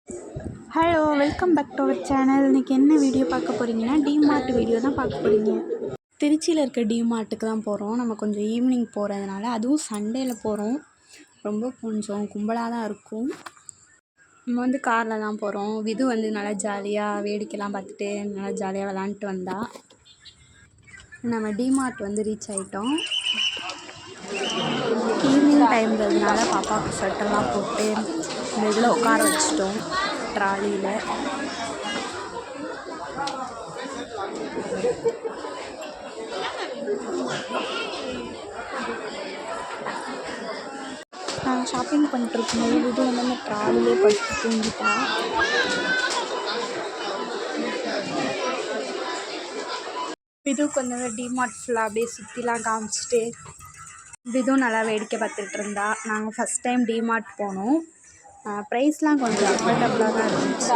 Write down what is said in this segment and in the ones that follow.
Hello, welcome back to our channel. இன்றைக்கி என்ன video பார்க்க போகிறீங்கன்னா, டிமார்ட் வீடியோ தான் பார்க்க போகிறீங்க. திருச்சியில் இருக்க டிமார்ட்டுக்கு தான் போகிறோம். நம்ம கொஞ்சம் ஈவினிங் போகிறதுனால, அதுவும் சண்டேயில் போகிறோம். ரொம்ப கொஞ்சம் கும்பலாக தான் இருக்கும். நம்ம காரில் தான் போகிறோம். விது நல்லா ஜாலியாக வேடிக்கைலாம் பார்த்துட்டு நல்லா ஜாலியாக விளாண்டுட்டு வந்தா. நம்ம டிமார்ட் ரீச் ஆகிட்டோம். ஈவினிங் டைம்ன்றதுனால பாப்பாவுக்கு ஷர்ட்டெல்லாம் போட்டு இந்த இதில் உட்கார வச்சிட்டோம் ட்ராலியில். நாங்கள் ஷாப்பிங் பண்ணிட்டுருக்கும்போது விது அந்த ட்ராலிலே படுத்து தூங்கிட்டா. விதுக்கு டிமார்ட் ஃபுல்லாக அப்படியே சுற்றிலாம் காமிச்சிட்டு விது நல்லா வேடிக்கை பார்த்துட்டு இருந்தா. நாங்கள் ஃபஸ்ட் டைம் டிமார்ட் போனோம். ப்ரைஸ்லாம் கொஞ்சம் அஃபோர்டபுளாக தான் இருந்துச்சு.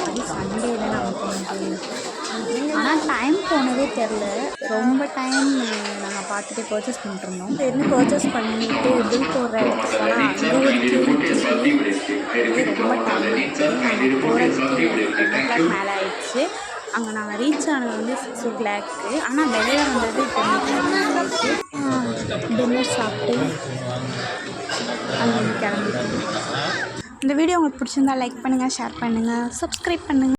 அது சண்டேல நாங்கள் போனது. ஆனால் டைம் போனதே தெரில. ரொம்ப டைம் நாங்கள் பார்த்துட்டு பர்ச்சேஸ் பண்ணிட்டுருந்தோம். இருந்து பர்ச்சேஸ் பண்ணிவிட்டு பில் போடுற இடத்துக்கு போனால் அங்கே ஒரு கியூ ரொம்ப டைம் ஆகிடுச்சு. நாங்கள் போகிறதுக்கு 10 மேலே ஆயிடுச்சு. அங்கே நாங்கள் ரீச் ஆனது 6 o'clock. ஆனால் டெலிவரி வந்தது 10 டின்னர் சாப்பிட்டு அங்கே கிளம்பிட்டோம். இந்த வீடியோ உங்களுக்கு பிடிச்சிருந்தா லைக் பண்ணுங்கள், ஷேர் பண்ணுங்கள், சப்ஸ்கிரைப் பண்ணுங்கள்.